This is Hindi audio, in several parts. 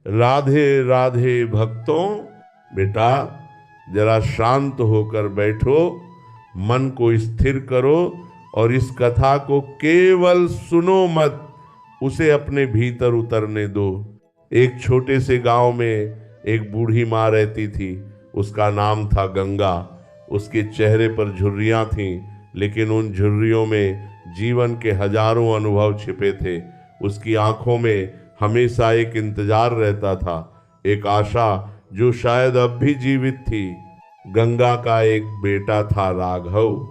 राधे राधे भक्तों, बेटा जरा शांत होकर बैठो, मन को स्थिर करो और इस कथा को केवल सुनो मत, उसे अपने भीतर उतरने दो। एक छोटे से गांव में एक बूढ़ी माँ रहती थी। उसका नाम था गंगा। उसके चेहरे पर झुर्रियां थीं, लेकिन उन झुर्रियों में जीवन के हजारों अनुभव छिपे थे। उसकी आंखों में हमेशा एक इंतजार रहता था, एक आशा जो शायद अब भी जीवित थी। गंगा का एक बेटा था, राघव।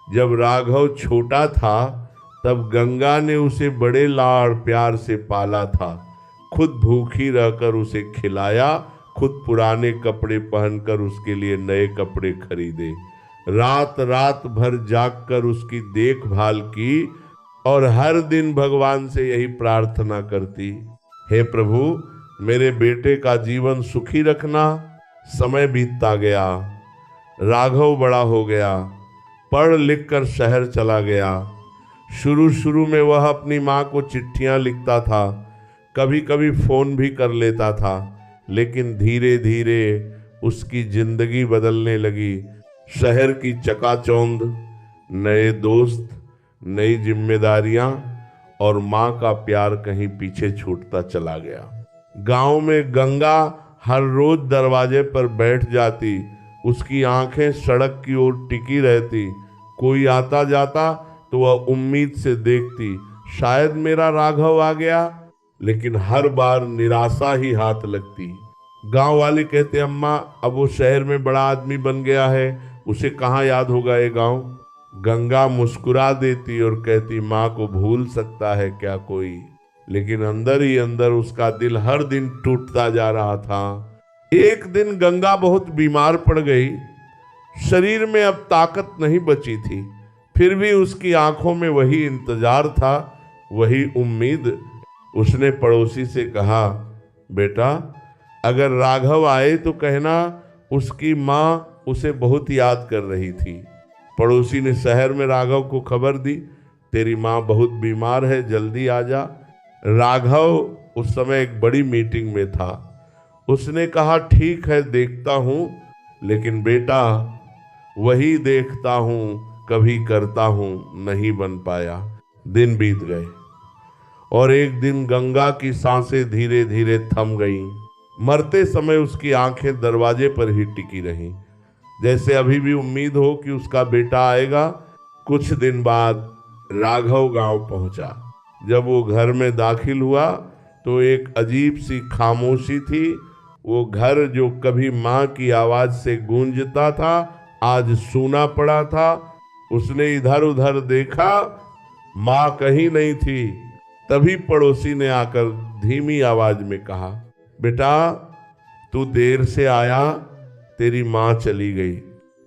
जब राघव छोटा था तब गंगा ने उसे बड़े लाड़ प्यार से पाला था। खुद भूखी रहकर उसे खिलाया, खुद पुराने कपड़े पहनकर उसके लिए नए कपड़े खरीदे, रात रात भर जागकर उसकी देखभाल की और हर दिन भगवान से यही प्रार्थना करती, हे प्रभु मेरे बेटे का जीवन सुखी रखना। समय बीतता गया, राघव बड़ा हो गया, पढ़ लिख कर शहर चला गया। शुरू शुरू में वह अपनी माँ को चिट्ठियाँ लिखता था, कभी कभी फोन भी कर लेता था, लेकिन धीरे धीरे उसकी जिंदगी बदलने लगी। शहर की चकाचौंध, नए दोस्त, नई जिम्मेदारियां और माँ का प्यार कहीं पीछे छूटता चला गया। गांव में गंगा हर रोज दरवाजे पर बैठ जाती, उसकी आंखें सड़क की ओर टिकी रहती। कोई आता जाता तो वह उम्मीद से देखती, शायद मेरा राघव आ गया, लेकिन हर बार निराशा ही हाथ लगती। गांव वाले कहते, अम्मा अब वो शहर में बड़ा आदमी बन गया है, उसे कहाँ याद होगा ये गांव। गंगा मुस्कुरा देती और कहती, माँ को भूल सकता है क्या कोई। लेकिन अंदर ही अंदर उसका दिल हर दिन टूटता जा रहा था। एक दिन गंगा बहुत बीमार पड़ गई, शरीर में अब ताकत नहीं बची थी। फिर भी उसकी आंखों में वही इंतजार था, वही उम्मीद। उसने पड़ोसी से कहा, बेटा अगर राघव आए तो कहना उसकी माँ उसे बहुत याद कर रही थी। पड़ोसी ने शहर में राघव को खबर दी, तेरी माँ बहुत बीमार है, जल्दी आ जा। राघव उस समय एक बड़ी मीटिंग में था। उसने कहा, ठीक है देखता हूँ, लेकिन बेटा वही देखता हूँ कभी करता हूँ नहीं बन पाया। दिन बीत गए और एक दिन गंगा की सांसें धीरे धीरे थम गईं। मरते समय उसकी आंखें दरवाजे पर ही टिकी रहीं, जैसे अभी भी उम्मीद हो कि उसका बेटा आएगा। कुछ दिन बाद राघव गांव पहुंचा। जब वो घर में दाखिल हुआ तो एक अजीब सी खामोशी थी। वो घर जो कभी माँ की आवाज से गूंजता था, आज सूना पड़ा था। उसने इधर उधर देखा, माँ कहीं नहीं थी। तभी पड़ोसी ने आकर धीमी आवाज में कहा, बेटा तू देर से आया, तेरी माँ चली गई।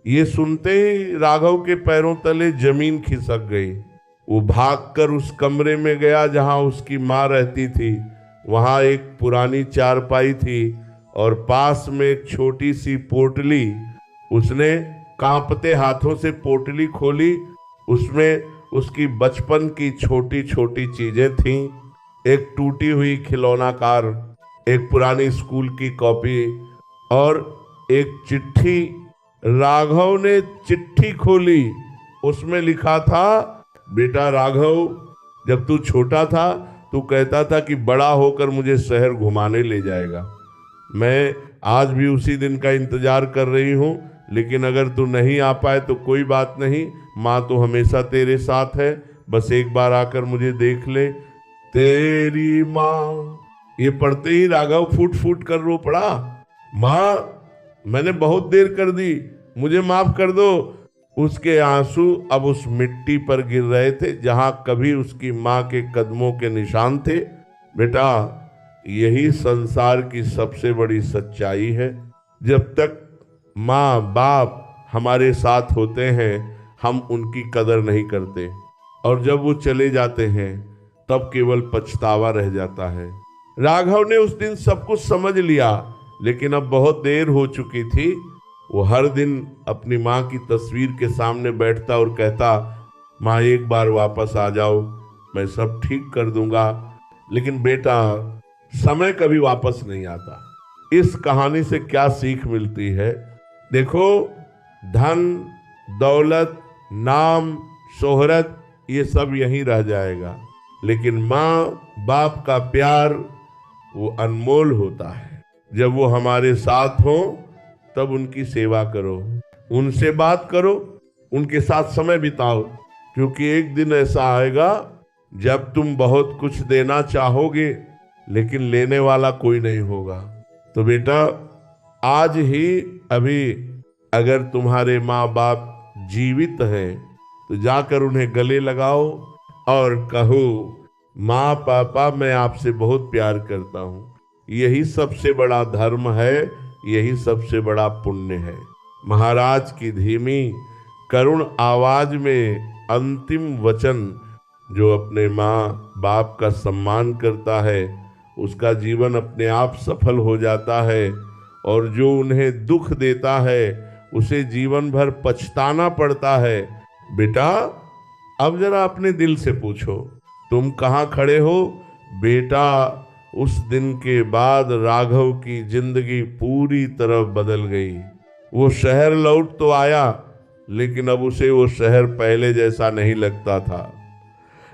ये सुनते ही राघव के पैरों तले जमीन खिसक गई। वो भागकर उस कमरे में गया जहां उसकी माँ रहती थी। वहां एक पुरानी चारपाई थी और पास में एक छोटी सी पोटली। उसने कांपते हाथों से पोटली खोली। उसमें उसकी बचपन की छोटी छोटी चीजें थीं, एक टूटी हुई खिलौना कार, एक पुरानी स्कूल की कॉपी और एक चिट्ठी। राघव ने चिट्ठी खोली, उसमें लिखा था, बेटा राघव जब तू छोटा था तू कहता था कि बड़ा होकर मुझे शहर घुमाने ले जाएगा। मैं आज भी उसी दिन का इंतजार कर रही हूँ, लेकिन अगर तू नहीं आ पाए तो कोई बात नहीं, माँ तो हमेशा तेरे साथ है, बस एक बार आकर मुझे देख ले, तेरी माँ। ये पढ़ते ही राघव फूट फूट कर रो पड़ा, माँ मैंने बहुत देर कर दी, मुझे माफ कर दो। उसके आंसू अब उस मिट्टी पर गिर रहे थे जहां कभी उसकी माँ के कदमों के निशान थे। बेटा यही संसार की सबसे बड़ी सच्चाई है। जब तक माँ बाप हमारे साथ होते हैं हम उनकी कदर नहीं करते, और जब वो चले जाते हैं तब केवल पछतावा रह जाता है। राघव ने उस दिन सब कुछ समझ लिया, लेकिन अब बहुत देर हो चुकी थी। वो हर दिन अपनी माँ की तस्वीर के सामने बैठता और कहता, माँ एक बार वापस आ जाओ, मैं सब ठीक कर दूंगा। लेकिन बेटा समय कभी वापस नहीं आता। इस कहानी से क्या सीख मिलती है? देखो, धन, दौलत, नाम, शोहरत ये सब यहीं रह जाएगा, लेकिन माँ बाप का प्यार वो अनमोल होता है। जब वो हमारे साथ हो तब उनकी सेवा करो, उनसे बात करो, उनके साथ समय बिताओ, क्योंकि एक दिन ऐसा आएगा जब तुम बहुत कुछ देना चाहोगे लेकिन लेने वाला कोई नहीं होगा। तो बेटा, आज ही अभी अगर तुम्हारे माँ बाप जीवित हैं तो जाकर उन्हें गले लगाओ और कहो, माँ पापा मैं आपसे बहुत प्यार करता हूँ। यही सबसे बड़ा धर्म है, यही सबसे बड़ा पुण्य है। महाराज की धीमी करुण आवाज में अंतिम वचन, जो अपने माँ बाप का सम्मान करता है उसका जीवन अपने आप सफल हो जाता है, और जो उन्हें दुख देता है उसे जीवन भर पछताना पड़ता है। बेटा, अब जरा अपने दिल से पूछो, तुम कहाँ खड़े हो? बेटा, उस दिन के बाद राघव की जिंदगी पूरी तरह बदल गई। वो शहर लौट तो आया, लेकिन अब उसे वो शहर पहले जैसा नहीं लगता था।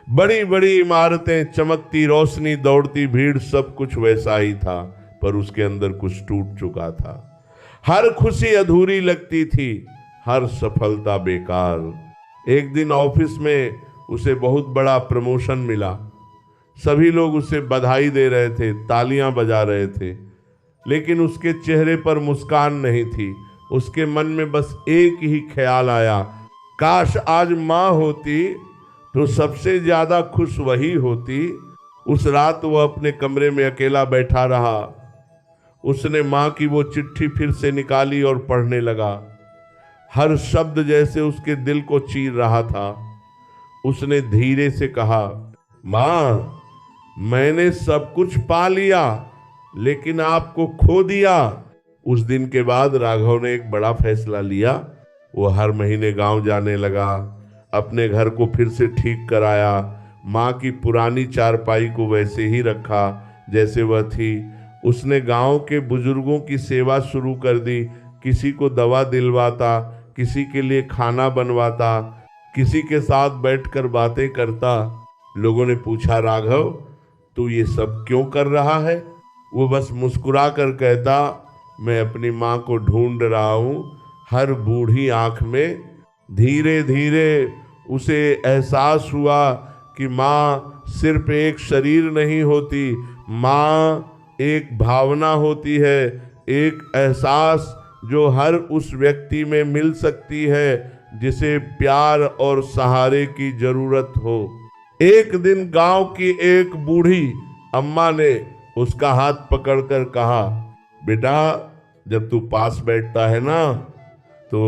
बड़ी बड़ी इमारतें, चमकती रोशनी, दौड़ती भीड़, सब कुछ वैसा ही था, पर उसके अंदर कुछ टूट चुका था। हर खुशी अधूरी लगती थी, हर सफलता बेकार। एक दिन ऑफिस में उसे बहुत बड़ा प्रमोशन मिला। सभी लोग उसे बधाई दे रहे थे, तालियां बजा रहे थे, लेकिन उसके चेहरे पर मुस्कान नहीं थी। उसके मन में बस एक ही ख्याल आया, काश आज माँ होती तो सबसे ज्यादा खुश वही होती। उस रात वो अपने कमरे में अकेला बैठा रहा। उसने माँ की वो चिट्ठी फिर से निकाली और पढ़ने लगा। हर शब्द जैसे उसके दिल को चीर रहा था। उसने धीरे से कहा, माँ, मैंने सब कुछ पा लिया लेकिन आपको खो दिया। उस दिन के बाद राघव ने एक बड़ा फैसला लिया। वो हर महीने गांव जाने लगा, अपने घर को फिर से ठीक कराया, माँ की पुरानी चारपाई को वैसे ही रखा जैसे वह थी। उसने गांव के बुजुर्गों की सेवा शुरू कर दी, किसी को दवा दिलवाता, किसी के लिए खाना बनवाता, किसी के साथ बैठकर बातें करता। लोगों ने पूछा, राघव तू ये सब क्यों कर रहा है? वो बस मुस्कुरा कर कहता, मैं अपनी माँ को ढूंढ रहा हूँ। हर बूढ़ी आंख में धीरे धीरे उसे एहसास हुआ कि माँ सिर्फ एक शरीर नहीं होती, माँ एक भावना होती है, एक एहसास जो हर उस व्यक्ति में मिल सकती है जिसे प्यार और सहारे की जरूरत हो। एक दिन गांव की एक बूढ़ी अम्मा ने उसका हाथ पकड़कर कहा, बेटा, जब तू पास बैठता है ना तो